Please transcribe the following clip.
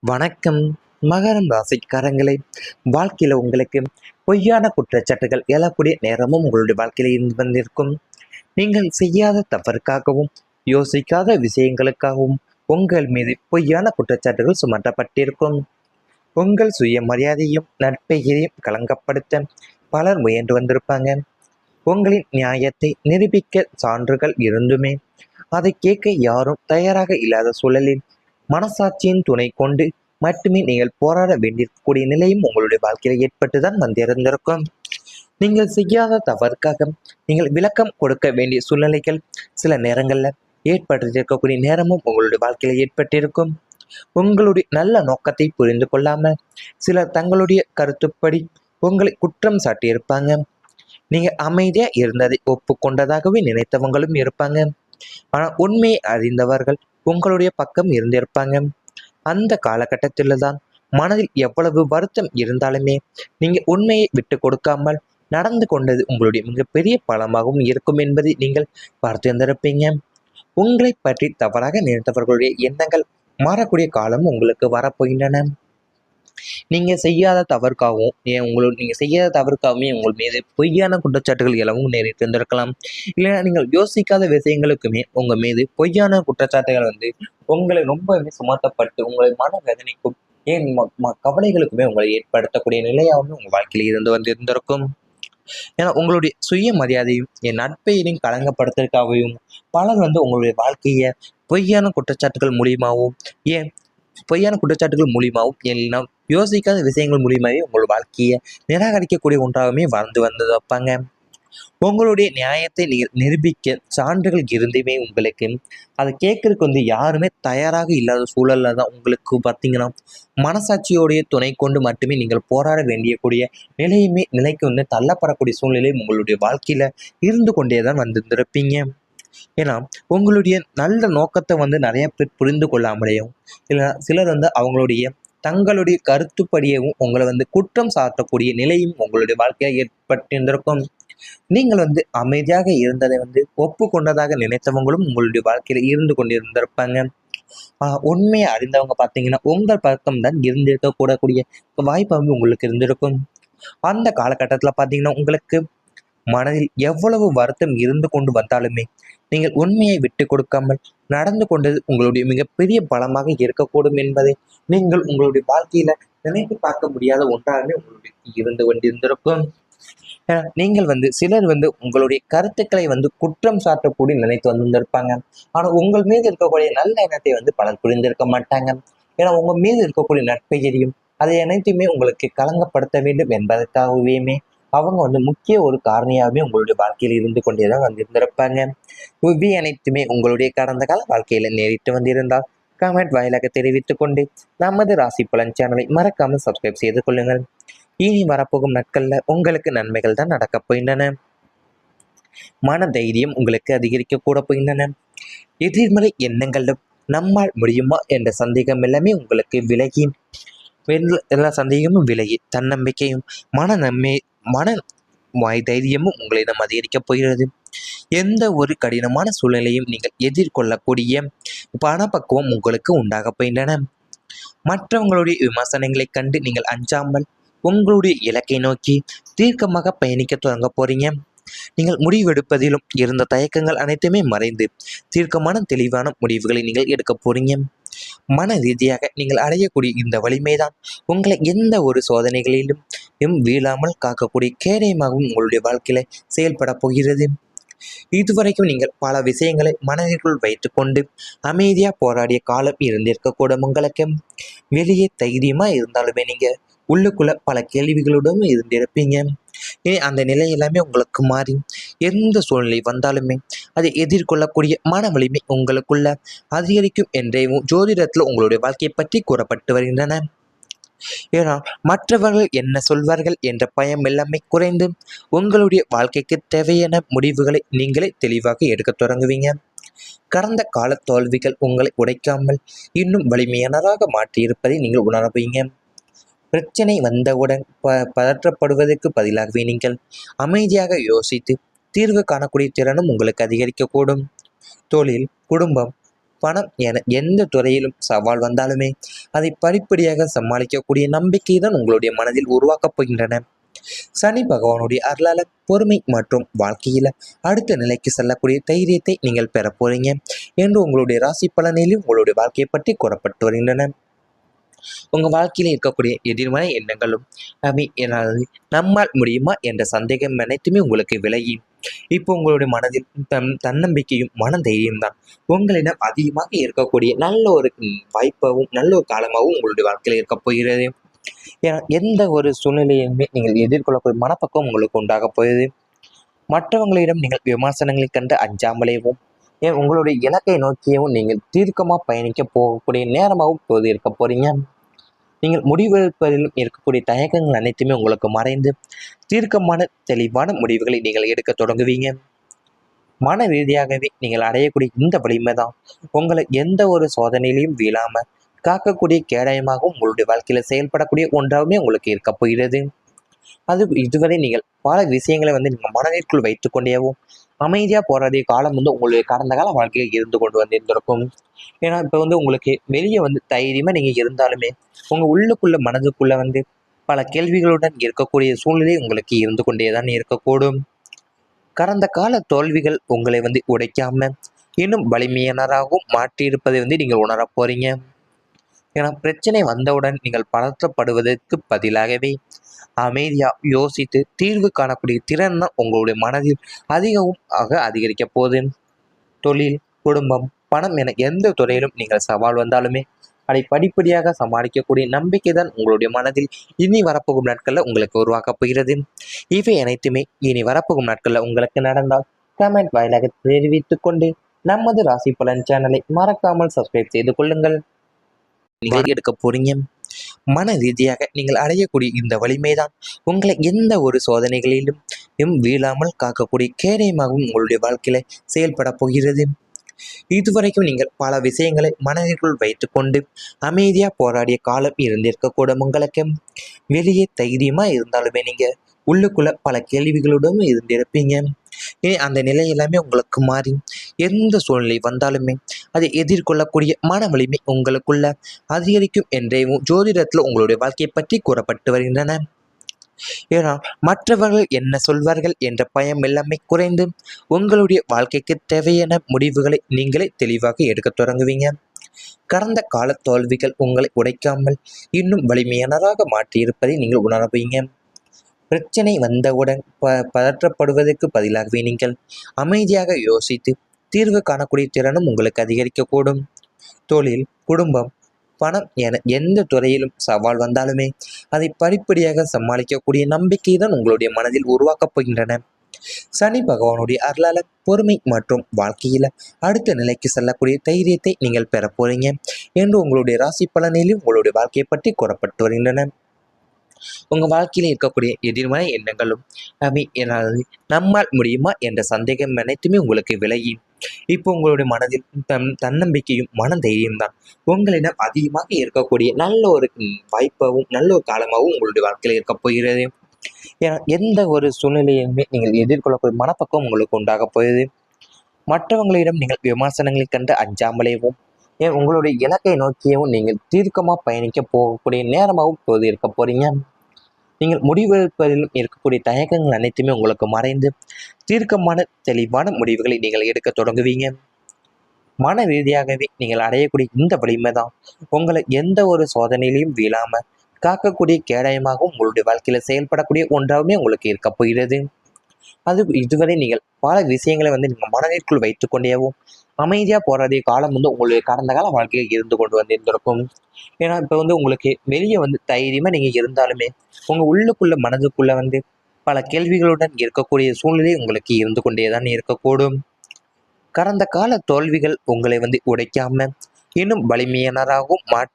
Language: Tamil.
வணக்கம். மகரம் ராசிக்காரங்களே, வாழ்க்கையில் உங்களுக்கு பொய்யான குற்றச்சாட்டுகள் எழக்கூடிய நேரமும் உங்களுடைய வாழ்க்கையில் இருந்து வந்திருக்கும். நீங்கள் செய்யாத தவறுக்காகவும் யோசிக்காத விஷயங்களுக்காகவும் உங்கள் மீது பொய்யான குற்றச்சாட்டுகள் சுமத்தப்பட்டிருக்கும். உங்கள் சுயமரியாதையும் நற்பெயரையும் களங்கப்படுத்த பலர் முயன்று வந்திருப்பாங்க. உங்களின் நியாயத்தை நிரூபிக்க சான்றுகள் இருந்துமே அதை கேட்க யாரும் தயாராக இல்லாத சூழலில் மனசாட்சியின் துணை கொண்டு மட்டுமே நீங்கள் போராட வேண்டியிருக்கக்கூடிய நிலையும் உங்களுடைய வாழ்க்கையில் ஏற்பட்டுதான் வந்திருந்திருக்கும். நீங்கள் செய்யாத தவறுக்காக நீங்கள் விளக்கம் கொடுக்க வேண்டிய சூழ்நிலைகள் சில நேரங்களில் ஏற்பட்டிருக்கக்கூடிய நேரமும் உங்களுடைய வாழ்க்கையில் ஏற்பட்டிருக்கும். உங்களுடைய நல்ல நோக்கத்தை புரிந்து கொள்ளாமல் சிலர் தங்களுடைய கருத்துப்படி உங்களை குற்றம் சாட்டியிருப்பாங்க. நீங்கள் அமைதியாக இருந்ததை ஒப்புக்கொண்டதாகவே நினைத்தவங்களும் இருப்பாங்க. ஆனால் உண்மையை அறிந்தவர்கள் உங்களுடைய பக்கம் இருந்திருப்பாங்க. அந்த காலகட்டத்தில் தான் மனதில் எவ்வளவு வருத்தம் இருந்தாலுமே நீங்கள் உண்மையை விட்டு கொடுக்காமல் நடந்து கொண்டது உங்களுடைய மிகப்பெரிய பலமாகவும் இருக்கும் என்பதை நீங்கள் பார்த்திருந்திருப்பீங்க. உங்களை பற்றி தவறாக நினைத்தவர்களுடைய எண்ணங்கள் மாறக்கூடிய காலம் உங்களுக்கு வரப்போகின்றன. நீங்கள் செய்யாத தவறுக்காகவும் நீங்கள் செய்யாத தவறுக்காகவுமே உங்கள் மீது பொய்யான குற்றச்சாட்டுகள் எல்லாம் நேரிட்டு இருந்திருக்கலாம். இல்லைன்னா நீங்கள் யோசிக்காத விஷயங்களுக்குமே உங்கள் மீது பொய்யான குற்றச்சாட்டுகள் உங்களை ரொம்பவே சுமத்தப்பட்டு உங்களை மனவேதனைக்கும் ஏன் கவலைகளுக்குமே உங்களை ஏற்படுத்தக்கூடிய நிலையாகவும் உங்கள் வாழ்க்கையில் இருந்து இருந்திருக்கும். ஏன்னா உங்களுடைய சுயமரியாதையும் என் நட்பையும் களங்கப்படுத்துறதுக்காகவும் பலர் உங்களுடைய வாழ்க்கையை பொய்யான குற்றச்சாட்டுகள் மூலியமாகவும் ஏன் பொய்யான குற்றச்சாட்டுகள் மூலியமாகவும் எல்லாம் யோசிக்காத விஷயங்கள் மூலியமாகவே உங்கள் வாழ்க்கையை நிராகரிக்கக்கூடிய ஒன்றாகவே வாழ்ந்து வந்து வைப்பாங்க. உங்களுடைய நியாயத்தை நிரூபிக்க சான்றுகள் இருந்துமே உங்களுக்கு அதை கேட்கறதுக்கு யாருமே தயாராக இல்லாத சூழல்ல தான் உங்களுக்கு பார்த்தீங்கன்னா மனசாட்சியோடைய துணை கொண்டு மட்டுமே நீங்கள் போராட வேண்டியக்கூடிய நிலைக்கு தள்ளப்படக்கூடிய சூழ்நிலையும் உங்களுடைய வாழ்க்கையில இருந்து கொண்டே தான் வந்திருந்திருப்பீங்க. ஏன்னா உங்களுடைய நல்ல நோக்கத்தை நிறைய பேர் புரிந்து கொள்ளாமலேயும் இல்லை சிலர் அவங்களுடைய தங்களுடைய கருத்துப்படியவும் உங்களை குற்றம் சாட்டக்கூடிய நிலையும் உங்களுடைய வாழ்க்கையாக ஏற்பட்டிருந்திருக்கும். நீங்கள் அமைதியாக இருந்ததை ஒப்புக்கொண்டதாக நினைத்தவங்களும் உங்களுடைய வாழ்க்கையில இருந்து கொண்டிருந்திருப்பாங்க. உண்மையை அறிந்தவங்க பார்த்தீங்கன்னா உங்கள் பக்கம் தான் இருந்திருக்க கூடக்கூடிய வாய்ப்பு உங்களுக்கு இருந்திருக்கும். அந்த காலகட்டத்தில் பார்த்தீங்கன்னா உங்களுக்கு மனதில் எவ்வளவு வருத்தம் இருந்து கொண்டு வந்தாலுமே நீங்கள் உண்மையை விட்டு கொடுக்காமல் நடந்து கொண்டது உங்களுடைய மிகப்பெரிய பலமாக இருக்கக்கூடும் என்பதை நீங்கள் உங்களுடைய வாழ்க்கையில நினைத்து பார்க்க முடியாத ஒன்றாகவே உங்களுடைய இருந்து கொண்டிருந்திருக்கும். நீங்கள் சிலர் உங்களுடைய கருத்துக்களை குற்றம் சாட்டக்கூடிய நினைத்து வந்திருப்பாங்க. ஆனால் உங்கள் மீது இருக்கக்கூடிய நல்ல எண்ணத்தை பலர் புரிந்திருக்க மாட்டாங்க. ஏன்னா உங்கள் மீது இருக்கக்கூடிய நட்பெயரையும் அதை அனைத்துமே உங்களுக்கு களங்கப்படுத்த வேண்டும் என்பதற்காகவே அவங்க முக்கிய ஒரு காரணியாகவே உங்களுடைய வாழ்க்கையில் இருந்து கொண்டே தான் வந்திருந்திருப்பாங்க. இவை அனைத்துமே உங்களுடைய கடந்த கால வாழ்க்கையில நேரிட்டு வந்திருந்தால் கமெண்ட் வாயிலாக தெரிவித்துக் கொண்டு நமது ராசி பலன் சேனலை மறக்காமல் சப்ஸ்கிரைப் செய்து கொள்ளுங்கள். இனி வரப்போகும் நாட்கள்ல உங்களுக்கு நன்மைகள் தான் நடக்கப் போகின்றன. மன தைரியம் உங்களுக்கு அதிகரிக்க கூட போகின்றன. எதிர்மறை எண்ணங்களும் நம்மால் முடியுமா என்ற சந்தேகம் எல்லாமே உங்களுக்கு விலகி எல்லா சந்தேகமும் விலகி தன்னம்பிக்கையும் மன தைரியமும் உங்களிடம் அதிகரிக்கப் போகிறது. எந்த ஒரு கடினமான சூழ்நிலையும் நீங்கள் எதிர்கொள்ளக்கூடிய பணப்பக்குவம் உங்களுக்கு உண்டாக போகின்றன. மற்றவங்களுடைய விமர்சனங்களை கண்டு நீங்கள் அஞ்சாமல் உங்களுடைய இலக்கை நோக்கி தீர்க்கமாக பயணிக்க தொடங்க போறீங்க. நீங்கள் முடிவெடுப்பதிலும் இருந்த தயக்கங்கள் அனைத்துமே மறைந்து தீர்க்கமான தெளிவான முடிவுகளை நீங்கள் எடுக்க போறீங்க. மன ரீதியாக நீங்கள் அடையக்கூடிய இந்த வலிமைதான் உங்களை எந்த ஒரு சோதனைகளிலும் வீழாமல் காக்கக்கூடிய கேடயமாகவும் உங்களுடைய வாழ்க்கையில செயல்பட போகிறது. இதுவரைக்கும் நீங்கள் பல விஷயங்களை மனதிற்குள் வைத்துக்கொண்டு அமைதியா போராடிய காலம் இருந்திருக்கக்கூடும். உங்களுக்கு வெளியே தைரியமா இருந்தாலுமே நீங்க உள்ளுக்குள்ள பல கேள்விகளுடன் இருந்திருப்பீங்க. இனி அந்த நிலை எல்லாமே உங்களுக்கு மாறி எந்த சூழ்நிலை வந்தாலுமே அதை எதிர்கொள்ளக்கூடிய மன வலிமை உங்களுக்குள்ள அதிகரிக்கும் என்றே ஜோதிடத்தில் உங்களுடைய வாழ்க்கையை பற்றி கூறப்பட்டு வருகின்றன. ஏன்னா மற்றவர்கள் என்ன சொல்வார்கள் என்ற பயம் எல்லாமே குறைந்து உங்களுடைய வாழ்க்கைக்கு தேவையான முடிவுகளை நீங்களே தெளிவாக எடுக்க தொடங்குவீங்க. கடந்த கால தோல்விகள் உங்களை உடைக்காமல் இன்னும் வலிமையானதாக மாற்றியிருப்பதை நீங்கள் உணர்வீங்க. பிரச்சனை வந்தவுடன் பதற்றப்படுவதற்கு பதிலாகவே நீங்கள் அமைதியாக யோசித்து தீர்வு காணக்கூடிய திறனும் உங்களுக்கு அதிகரிக்கக்கூடும். தொழில், குடும்பம், பணம் என எந்த துறையிலும் சவால் வந்தாலுமே அதை படிப்படியாக சமாளிக்கக்கூடிய நம்பிக்கை தான் உங்களுடைய மனதில் உருவாக்கப் போகின்றன. சனி பகவானுடைய அருளால பொறுமை மற்றும் வாழ்க்கையில அடுத்த நிலைக்கு செல்லக்கூடிய தைரியத்தை நீங்கள் பெற போறீங்க என்று உங்களுடைய ராசி பலனிலும் உங்களுடைய வாழ்க்கையை பற்றி கூறப்பட்டு வருகின்றன. உங்க வாழ்க்கையில இருக்கக்கூடிய எதிர்மறை எண்ணங்களும் நம்மால் முடியுமா என்ற சந்தேகம் அனைத்துமே உங்களுக்கு விலகி இப்போ உங்களுடைய மனதில் தன்னம்பிக்கையும் மன தைரியம் தான் உங்களிடம் அதிகமாக இருக்கக்கூடிய நல்ல ஒரு வாய்ப்பாகவும் நல்ல ஒரு காலமாகவும் உங்களுடைய வாழ்க்கையில் இருக்க போகிறது. ஏன்னா எந்த ஒரு சூழ்நிலையுமே நீங்கள் எதிர்கொள்ளக்கூடிய மனப்பக்கம் உங்களுக்கு உண்டாக போகுது. மற்றவங்களிடம் நீங்கள் விமர்சனங்களை கண்டு அஞ்சாமலேயும் உங்களுடைய இலக்கை நோக்கியவும் நீங்கள் தீர்க்கமாக பயணிக்க போகக்கூடிய நேரமாகவும் இப்போது இருக்க போறீங்க. நீங்கள் முடிவெடுப்பதிலும் இருக்கக்கூடிய தயக்கங்கள் அனைத்துமே உங்களுக்கு மறைந்து தீர்க்கமான தெளிவான முடிவுகளை நீங்கள் எடுக்க தொடங்குவீங்க. மன ரீதியாகவே நீங்கள் அடையக்கூடிய இந்த வலிமை தான் உங்களை எந்த ஒரு சோதனையிலையும் வீழாம காக்கக்கூடிய கேடயமாகவும் உங்களுடைய வாழ்க்கையில செயல்படக்கூடிய ஒன்றாகவுமே உங்களுக்கு இருக்க போகிறது. அது இதுவரை நீங்கள் பல விஷயங்களை நீங்கள் மனதிற்குள் வைத்துக்கொண்டேவும் அமைதியாக போகிறதே காலம் உங்களுடைய கடந்த கால வாழ்க்கையில் இருந்து கொண்டு வந்திருந்திருக்கும். ஏன்னா இப்போ உங்களுக்கு வெளியே தைரியமாக நீங்கள் இருந்தாலுமே உங்கள் உள்ளுக்குள்ள மனதுக்குள்ள பல கேள்விகளுடன் இருக்கக்கூடிய சூழ்நிலை உங்களுக்கு இருந்து கொண்டே தான் இருக்கக்கூடும். கடந்த கால தோல்விகள் உங்களை உடைக்காம இன்னும் வலிமையானராகவும் மாற்றியிருப்பதை நீங்கள் உணரப் போறீங்க. ஏன்னா பிரச்சனை வந்தவுடன் நீங்கள் பதற்றப்படுவதற்கு பதிலாகவே அமைதியாக யோசித்து தீர்வு காணக்கூடிய திறன் தான் உங்களுடைய மனதில் அதிகரிக்க போகுது. தொழில், குடும்பம், பணம் என எந்த துறையிலும் நீங்கள் சவால் வந்தாலுமே அதை படிப்படியாக சமாளிக்கக்கூடிய நம்பிக்கை தான் உங்களுடைய மனதில் இனி வரப்போகும் நாட்களில் உங்களுக்கு உருவாக்கப் போகிறது. இவை அனைத்துமே இனி வரப்போகும் நாட்களில் உங்களுக்கு நடந்தால் கமெண்ட் வாயிலாக தெரிவித்துக் கொண்டு நமது ராசி பலன் சேனலை மறக்காமல் சப்ஸ்கிரைப் செய்து கொள்ளுங்கள். நீங்கள் எடுக்க போறீங்க. மன ரீதியாக நீங்கள் அடையக்கூடிய இந்த வலிமைதான் உங்களை எந்த ஒரு சோதனைகளிலும் வீழாமல் காக்கக்கூடிய கேடயமாகவும் உங்களுடைய வாழ்க்கையில செயல்பட போகிறது. இதுவரைக்கும் நீங்கள் பல விஷயங்களை மனதிற்குள் வைத்துக்கொண்டு அமைதியா போராடிய காலம் இருந்திருக்கக்கூடும். உங்களுக்கு வெளியே தைரியமா இருந்தாலுமே நீங்க உள்ளுக்குள்ள பல கேள்விகளுடன் இருந்திருப்பீங்க. இனி அந்த நிலை எல்லாமே உங்களுக்கு மாறி எந்த சூழ்நிலை வந்தாலுமே அதை எதிர்கொள்ளக்கூடிய மன வலிமை உங்களுக்குள்ள அதிகரிக்கும் என்றே ஜோதிடத்தில் உங்களுடைய வாழ்க்கையை பற்றி கூறப்பட்டு வருகின்றன. ஏன்னா மற்றவர்கள் என்ன சொல்வார்கள் என்ற பயம் எல்லாமே குறைந்து உங்களுடைய வாழ்க்கைக்கு தேவையான முடிவுகளை நீங்களே தெளிவாக எடுக்க தொடங்குவீங்க. கடந்த கால தோல்விகள் உங்களை உடைக்காமல் இன்னும் வலிமையானதாக மாற்றியிருப்பதை நீங்கள் உணர்வீங்க. பிரச்சனை வந்தவுடன் பதற்றப்படுவதற்கு பதிலாகவே நீங்கள் அமைதியாக யோசித்து தீர்வு காணக்கூடிய திறனும் உங்களுக்கு அதிகரிக்கக்கூடும். தொழில், குடும்பம், பணம் என எந்த துறையிலும் சவால் வந்தாலுமே அதை படிப்படியாக சமாளிக்கக்கூடிய நம்பிக்கை தான் உங்களுடைய மனதில் உருவாக்கப் போகின்றன. சனி பகவானுடைய அருளால பொறுமை மற்றும் வாழ்க்கையில அடுத்த நிலைக்கு செல்லக்கூடிய தைரியத்தை நீங்கள் பெற போறீங்க என்று உங்களுடைய ராசி பலனிலும் உங்களுடைய வாழ்க்கையை பற்றி கூறப்பட்டு வருகின்றன. உங்க வாழ்க்கையில இருக்கக்கூடிய எதிர்மறை எண்ணங்களும் நம்மால் முடியுமா என்ற சந்தேகம் அனைத்துமே உங்களுக்கு விலகி இப்போ உங்களுடைய மனதில் தன்னம்பிக்கையும் மன தைரியம் தான் உங்களிடம் அதிகமாக இருக்கக்கூடிய நல்ல ஒரு வாய்ப்பாகவும் நல்ல ஒரு காலமாகவும் உங்களுடைய வாழ்க்கையில இருக்க போகிறது. ஏன்னா எந்த ஒரு சூழ்நிலையுமே நீங்கள் எதிர்கொள்ளக்கூடிய மனப்பக்கம் உங்களுக்கு உண்டாக போகுது. மற்றவங்களிடம் நீங்கள் விமர்சனங்களை கண்டு அஞ்சாமலேயும் உங்களுடைய இலக்கை நோக்கியவும் நீங்கள் தீர்க்கமாக பயணிக்க போகக்கூடிய நேரமாகவும் இப்போது இருக்க போறீங்க. நீங்கள் முடிவெடுப்பதிலும் இருக்கக்கூடிய தயக்கங்கள் அனைத்துமே உங்களுக்கு மறைந்து தீர்க்கமான தெளிவான முடிவுகளை நீங்கள் எடுக்க தொடங்குவீங்க. மன ரீதியாகவே நீங்கள் அடையக்கூடிய இந்த வலிமை தான் உங்களை எந்த ஒரு சோதனையிலையும் வீழாம காக்கக்கூடிய கேடயமாகவும் உங்களுடைய வாழ்க்கையில செயல்படக்கூடிய ஒன்றாகவுமே உங்களுக்கு இருக்க போகிறது. அது இதுவரை நீங்கள் பல விஷயங்களை நீங்கள் மனதிற்குள் வைத்துக்கொண்டேவும் அமைதியாக போகிறதே காலம் உங்களுடைய கடந்த கால வாழ்க்கையில் இருந்து கொண்டு வந்திருந்திருக்கும். ஏன்னா இப்போ உங்களுக்கு வெளியே தைரியமாக நீங்கள் இருந்தாலுமே உங்கள் உள்ளுக்குள்ள மனதுக்குள்ள பல கேள்விகளுடன் இருக்கக்கூடிய சூழ்நிலை உங்களுக்கு இருந்து கொண்டே தான் இருக்கக்கூடும். கடந்த கால தோல்விகள் உங்களை உடைக்காம இன்னும் வலிமையானராகவும்